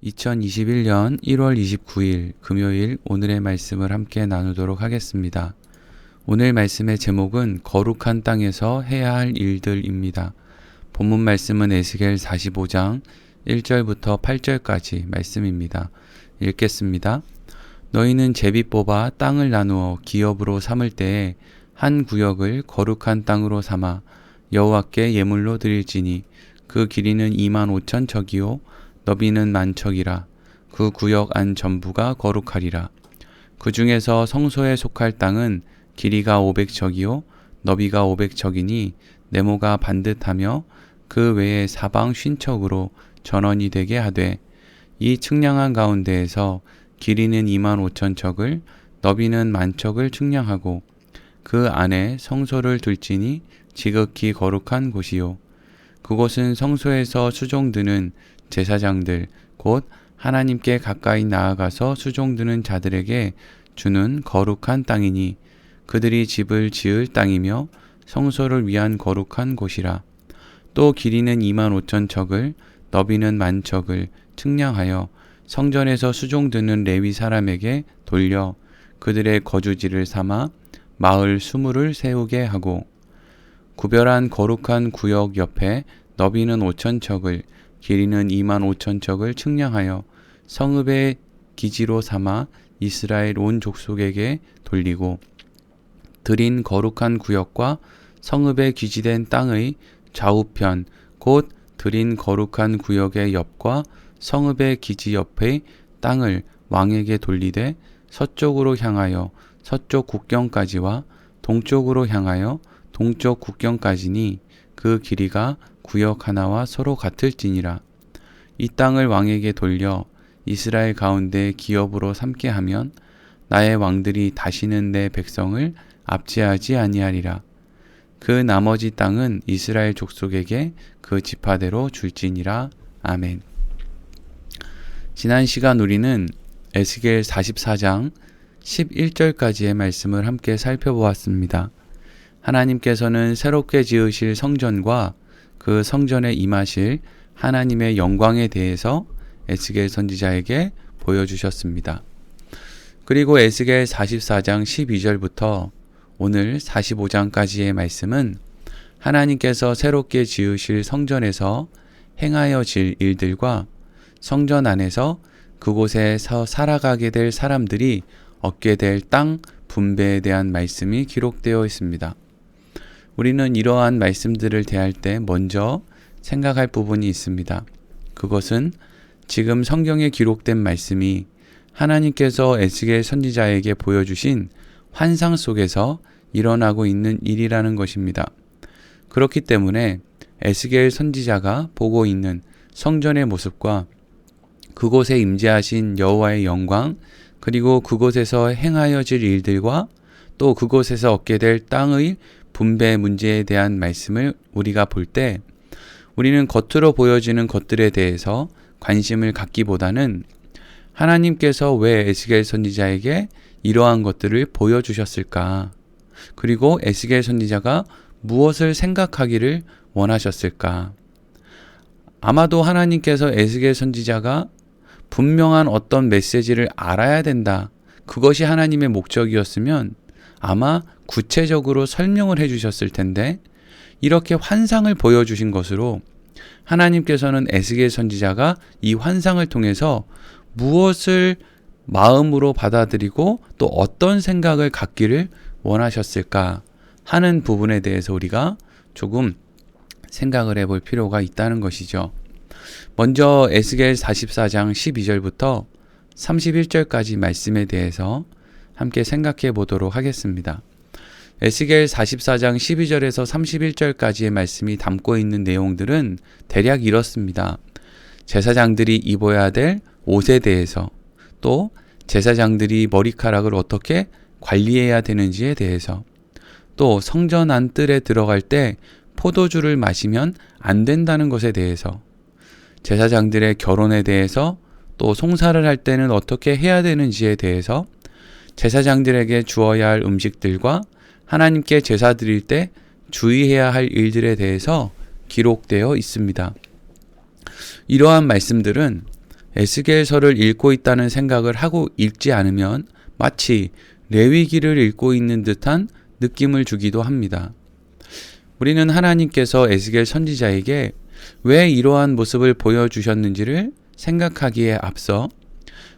2021년 1월 29일 금요일 오늘의 말씀을 함께 나누도록 하겠습니다. 오늘 말씀의 제목은 거룩한 땅에서 해야 할 일들입니다. 본문 말씀은 에스겔 45장 1절부터 8절까지 말씀입니다. 읽겠습니다. 너희는 제비 뽑아 땅을 나누어 기업으로 삼을 때에 한 구역을 거룩한 땅으로 삼아 여호와께 예물로 드릴지니 그 길이는 25,000척이요 너비는 10,000척이라. 그 구역 안 전부가 거룩하리라. 그 중에서 성소에 속할 땅은 길이가 500척이요 너비가 500척이니 네모가 반듯하며 그 외에 사방 50척으로 전원이 되게 하되 이 측량한 가운데에서 길이는 25,000척을 너비는 10,000척을 측량하고 그 안에 성소를 둘지니 지극히 거룩한 곳이요 그곳은 성소에서 수종드는 제사장들 곧 하나님께 가까이 나아가서 수종드는 자들에게 주는 거룩한 땅이니 그들이 집을 지을 땅이며 성소를 위한 거룩한 곳이라. 또 길이는 25,000척을 너비는 10,000척을 측량하여 성전에서 수종드는 레위 사람에게 돌려 그들의 거주지를 삼아 마을 수물을 세우게 하고 구별한 거룩한 구역 옆에 너비는 5,000척을 길이는 25,000척을 측량하여 성읍의 기지로 삼아 이스라엘 온 족속에게 돌리고 드린 거룩한 구역과 성읍에 기지된 땅의 좌우편 곧 드린 거룩한 구역의 옆과 성읍의 기지 옆의 땅을 왕에게 돌리되 서쪽으로 향하여 서쪽 국경까지와 동쪽으로 향하여 동쪽 국경까지니 그 길이가 구역 하나와 서로 같을지니라. 이 땅을 왕에게 돌려 이스라엘 가운데 기업으로 삼게 하면 나의 왕들이 다시는 내 백성을 압제하지 아니하리라. 그 나머지 땅은 이스라엘 족속에게 그 지파대로 줄지니라. 아멘. 지난 시간 우리는 에스겔 44장 11절까지의 말씀을 함께 살펴보았습니다. 하나님께서는 새롭게 지으실 성전과 그 성전에 임하실 하나님의 영광에 대해서 에스겔 선지자에게 보여주셨습니다. 그리고 에스겔 44장 12절부터 오늘 45장까지의 말씀은 하나님께서 새롭게 지으실 성전에서 행하여질 일들과 성전 안에서 그곳에서 살아가게 될 사람들이 얻게 될 땅 분배에 대한 말씀이 기록되어 있습니다. 우리는 이러한 말씀들을 대할 때 먼저 생각할 부분이 있습니다. 그것은 지금 성경에 기록된 말씀이 하나님께서 에스겔 선지자에게 보여주신 환상 속에서 일어나고 있는 일이라는 것입니다. 그렇기 때문에 에스겔 선지자가 보고 있는 성전의 모습과 그곳에 임재하신 여호와의 영광 그리고 그곳에서 행하여질 일들과 또 그곳에서 얻게 될 땅의 분배 문제에 대한 말씀을 우리가 볼 때 우리는 겉으로 보여지는 것들에 대해서 관심을 갖기보다는 하나님께서 왜 에스겔 선지자에게 이러한 것들을 보여주셨을까? 그리고 에스겔 선지자가 무엇을 생각하기를 원하셨을까? 아마도 하나님께서 에스겔 선지자가 분명한 어떤 메시지를 알아야 된다. 그것이 하나님의 목적이었으면 아마 구체적으로 설명을 해주셨을 텐데 이렇게 환상을 보여주신 것으로 하나님께서는 에스겔 선지자가 이 환상을 통해서 무엇을 마음으로 받아들이고 또 어떤 생각을 갖기를 원하셨을까 하는 부분에 대해서 우리가 조금 생각을 해볼 필요가 있다는 것이죠. 먼저 에스겔 44장 12절부터 31절까지 말씀에 대해서 함께 생각해 보도록 하겠습니다. 에스겔 44장 12절에서 31절까지의 말씀이 담고 있는 내용들은 대략 이렇습니다. 제사장들이 입어야 될 옷에 대해서 또 제사장들이 머리카락을 어떻게 관리해야 되는지에 대해서 또 성전 안뜰에 들어갈 때 포도주를 마시면 안 된다는 것에 대해서 제사장들의 결혼에 대해서 또 송사를 할 때는 어떻게 해야 되는지에 대해서 제사장들에게 주어야 할 음식들과 하나님께 제사 드릴 때 주의해야 할 일들에 대해서 기록되어 있습니다. 이러한 말씀들은 에스겔서를 읽고 있다는 생각을 하고 읽지 않으면 마치 레위기를 읽고 있는 듯한 느낌을 주기도 합니다. 우리는 하나님께서 에스겔 선지자에게 왜 이러한 모습을 보여주셨는지를 생각하기에 앞서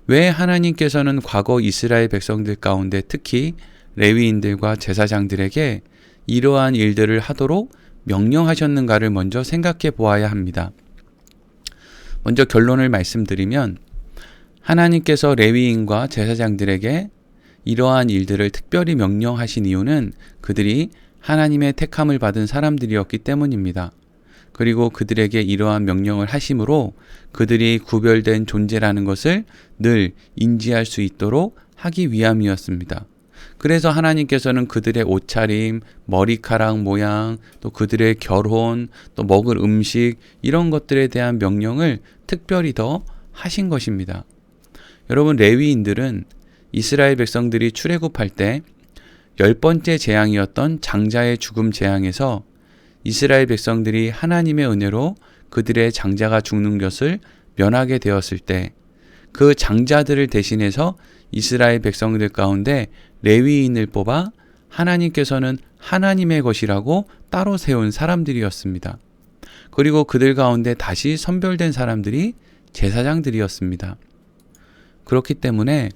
왜 하나님께서는 과거 이스라엘 백성들 가운데 특히 레위인들과 제사장들에게 이러한 일들을 하도록 명령하셨는가를 먼저 생각해 보아야 합니다. 먼저 결론을 말씀드리면 하나님께서 레위인과 제사장들에게 이러한 일들을 특별히 명령하신 이유는 그들이 하나님의 택함을 받은 사람들이었기 때문입니다. 그리고 그들에게 이러한 명령을 하심으로 그들이 구별된 존재라는 것을 늘 인지할 수 있도록 하기 위함이었습니다. 그래서 하나님께서는 그들의 옷차림, 머리카락 모양, 또 그들의 결혼, 또 먹을 음식 이런 것들에 대한 명령을 특별히 더 하신 것입니다. 여러분, 레위인들은 이스라엘 백성들이 출애굽할 때 10번째 재앙이었던 장자의 죽음 재앙에서 이스라엘 백성들이 하나님의 은혜로 그들의 장자가 죽는 것을 면하게 되었을 때 그 장자들을 대신해서 이스라엘 백성들 가운데 레위인을 뽑아 하나님께서는 하나님의 것이라고 따로 세운 사람들이었습니다. 그리고 그들 가운데 다시 선별된 사람들이 제사장들이었습니다. 그렇기 때문에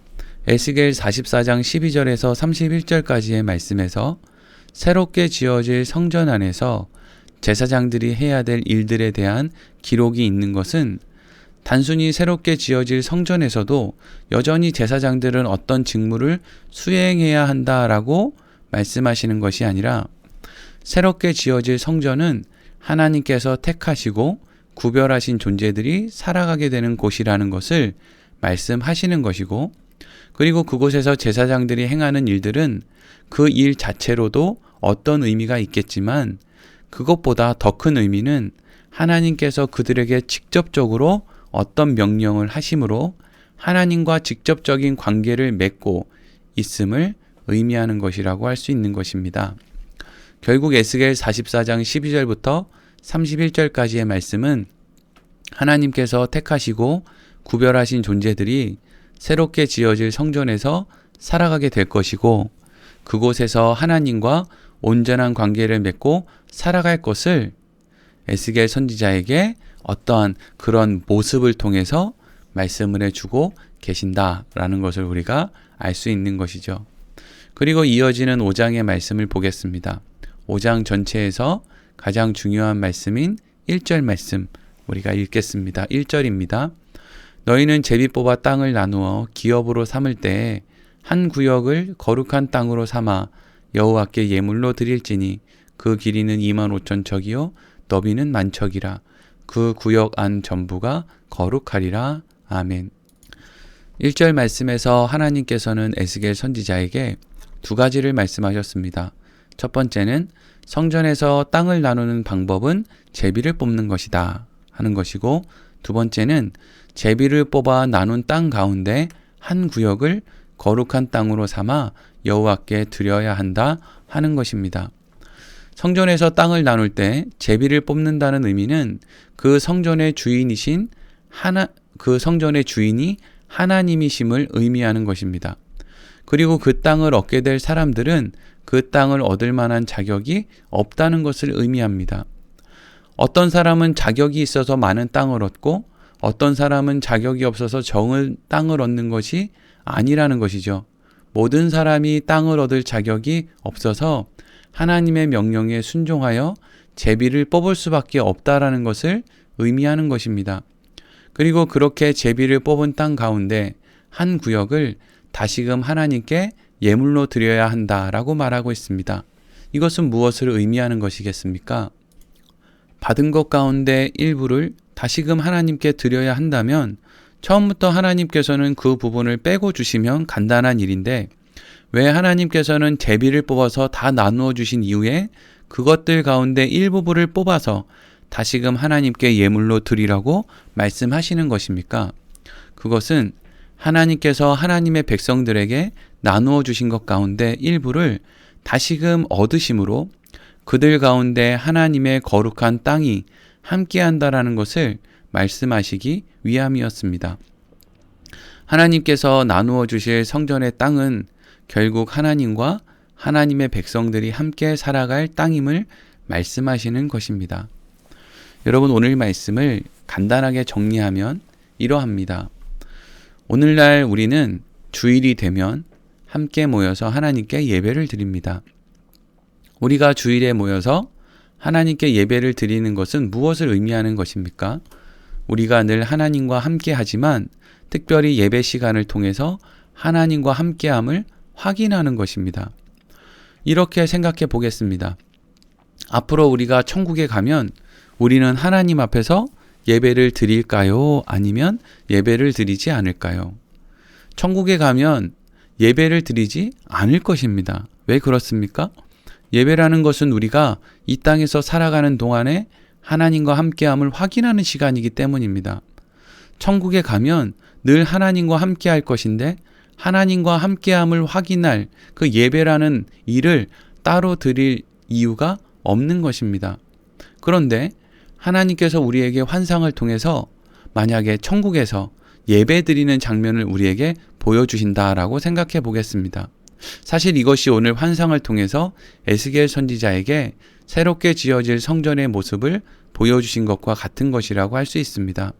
에스겔 44장 12절에서 31절까지의 말씀에서 새롭게 지어질 성전 안에서 제사장들이 해야 될 일들에 대한 기록이 있는 것은 단순히 새롭게 지어질 성전에서도 여전히 제사장들은 어떤 직무를 수행해야 한다라고 말씀하시는 것이 아니라 새롭게 지어질 성전은 하나님께서 택하시고 구별하신 존재들이 살아가게 되는 곳이라는 것을 말씀하시는 것이고, 그리고 그곳에서 제사장들이 행하는 일들은 그 일 자체로도 어떤 의미가 있겠지만 그것보다 더 큰 의미는 하나님께서 그들에게 직접적으로 어떤 명령을 하심으로 하나님과 직접적인 관계를 맺고 있음을 의미하는 것이라고 할 수 있는 것입니다. 결국 에스겔 44장 12절부터 31절까지의 말씀은 하나님께서 택하시고 구별하신 존재들이 새롭게 지어질 성전에서 살아가게 될 것이고 그곳에서 하나님과 온전한 관계를 맺고 살아갈 것을 에스겔 선지자에게 어떠한 그런 모습을 통해서 말씀을 해주고 계신다라는 것을 우리가 알 수 있는 것이죠. 그리고 이어지는 5장의 말씀을 보겠습니다. 5장 전체에서 가장 중요한 말씀인 1절 말씀 우리가 읽겠습니다. 1절입니다. 너희는 제비 뽑아 땅을 나누어 기업으로 삼을 때에 한 구역을 거룩한 땅으로 삼아 여호와께 예물로 드릴지니 그 길이는 25,000척이요 너비는 10,000척이라. 그 구역 안 전부가 거룩하리라. 아멘. 1절 말씀에서 하나님께서는 에스겔 선지자에게 두 가지를 말씀하셨습니다. 첫 번째는 성전에서 땅을 나누는 방법은 제비를 뽑는 것이다 하는 것이고, 두 번째는 제비를 뽑아 나눈 땅 가운데 한 구역을 거룩한 땅으로 삼아 여호와께 드려야 한다 하는 것입니다. 성전에서 땅을 나눌 때 제비를 뽑는다는 의미는 그 성전의 주인이 하나님이심을 의미하는 것입니다. 그리고 그 땅을 얻게 될 사람들은 그 땅을 얻을 만한 자격이 없다는 것을 의미합니다. 어떤 사람은 자격이 있어서 많은 땅을 얻고 어떤 사람은 자격이 없어서 적은 땅을 얻는 것이 아니라는 것이죠. 모든 사람이 땅을 얻을 자격이 없어서 하나님의 명령에 순종하여 제비를 뽑을 수밖에 없다라는 것을 의미하는 것입니다. 그리고 그렇게 제비를 뽑은 땅 가운데 한 구역을 다시금 하나님께 예물로 드려야 한다라고 말하고 있습니다. 이것은 무엇을 의미하는 것이겠습니까? 받은 것 가운데 일부를 다시금 하나님께 드려야 한다면 처음부터 하나님께서는 그 부분을 빼고 주시면 간단한 일인데 왜 하나님께서는 제비를 뽑아서 다 나누어 주신 이후에 그것들 가운데 일부분을 뽑아서 다시금 하나님께 예물로 드리라고 말씀하시는 것입니까? 그것은 하나님께서 하나님의 백성들에게 나누어 주신 것 가운데 일부를 다시금 얻으심으로 그들 가운데 하나님의 거룩한 땅이 함께한다라는 것을 말씀하시기 위함이었습니다. 하나님께서 나누어 주실 성전의 땅은 결국 하나님과 하나님의 백성들이 함께 살아갈 땅임을 말씀하시는 것입니다. 여러분, 오늘 말씀을 간단하게 정리하면 이러합니다. 오늘날 우리는 주일이 되면 함께 모여서 하나님께 예배를 드립니다. 우리가 주일에 모여서 하나님께 예배를 드리는 것은 무엇을 의미하는 것입니까? 우리가 늘 하나님과 함께 하지만 특별히 예배 시간을 통해서 하나님과 함께함을 확인하는 것입니다. 이렇게 생각해 보겠습니다. 앞으로 우리가 천국에 가면 우리는 하나님 앞에서 예배를 드릴까요? 아니면 예배를 드리지 않을까요? 천국에 가면 예배를 드리지 않을 것입니다. 왜 그렇습니까? 예배라는 것은 우리가 이 땅에서 살아가는 동안에 하나님과 함께함을 확인하는 시간이기 때문입니다. 천국에 가면 늘 하나님과 함께할 것인데 하나님과 함께함을 확인할 그 예배라는 일을 따로 드릴 이유가 없는 것입니다. 그런데 하나님께서 우리에게 환상을 통해서 만약에 천국에서 예배 드리는 장면을 우리에게 보여주신다라고 생각해 보겠습니다. 사실 이것이 오늘 환상을 통해서 에스겔 선지자에게 새롭게 지어질 성전의 모습을 보여주신 것과 같은 것이라고 할 수 있습니다.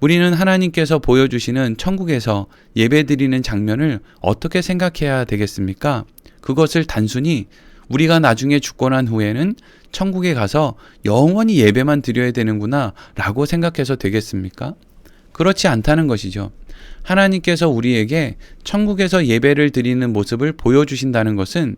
우리는 하나님께서 보여주시는 천국에서 예배드리는 장면을 어떻게 생각해야 되겠습니까? 그것을 단순히 우리가 나중에 죽고 난 후에는 천국에 가서 영원히 예배만 드려야 되는구나 라고 생각해서 되겠습니까? 그렇지 않다는 것이죠. 하나님께서 우리에게 천국에서 예배를 드리는 모습을 보여주신다는 것은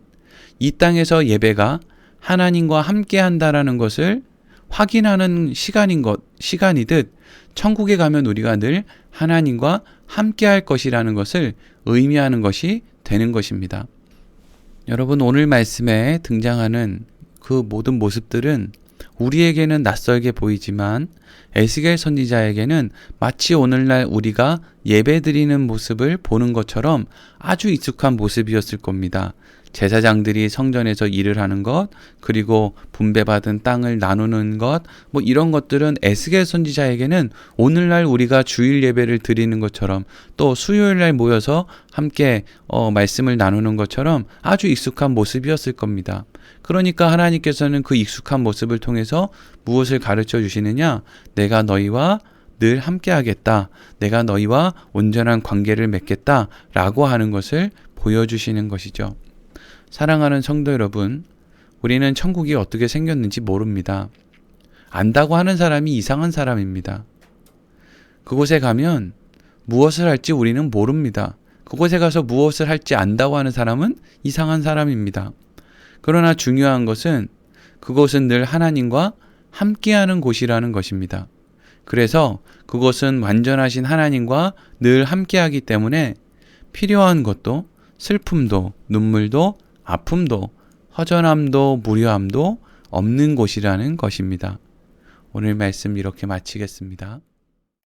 이 땅에서 예배가 하나님과 함께 한다라는 것을 확인하는 시간이듯 천국에 가면 우리가 늘 하나님과 함께 할 것이라는 것을 의미하는 것이 되는 것입니다. 여러분, 오늘 말씀에 등장하는 그 모든 모습들은 우리에게는 낯설게 보이지만 에스겔 선지자에게는 마치 오늘날 우리가 예배드리는 모습을 보는 것처럼 아주 익숙한 모습이었을 겁니다. 제사장들이 성전에서 일을 하는 것, 그리고 분배받은 땅을 나누는 것, 이런 것들은 에스겔 선지자에게는 오늘날 우리가 주일 예배를 드리는 것처럼 또 수요일날 모여서 함께 말씀을 나누는 것처럼 아주 익숙한 모습이었을 겁니다. 그러니까 하나님께서는 그 익숙한 모습을 통해서 무엇을 가르쳐 주시느냐? 내가 너희와 늘 함께 하겠다. 내가 너희와 온전한 관계를 맺겠다. 라고 하는 것을 보여주시는 것이죠. 사랑하는 성도 여러분, 우리는 천국이 어떻게 생겼는지 모릅니다. 안다고 하는 사람이 이상한 사람입니다. 그곳에 가면 무엇을 할지 우리는 모릅니다. 그곳에 가서 무엇을 할지 안다고 하는 사람은 이상한 사람입니다. 그러나 중요한 것은 그곳은 늘 하나님과 함께하는 곳이라는 것입니다. 그래서 그곳은 완전하신 하나님과 늘 함께하기 때문에 필요한 것도 슬픔도 눈물도 아픔도 허전함도 무료함도 없는 곳이라는 것입니다. 오늘 말씀 이렇게 마치겠습니다.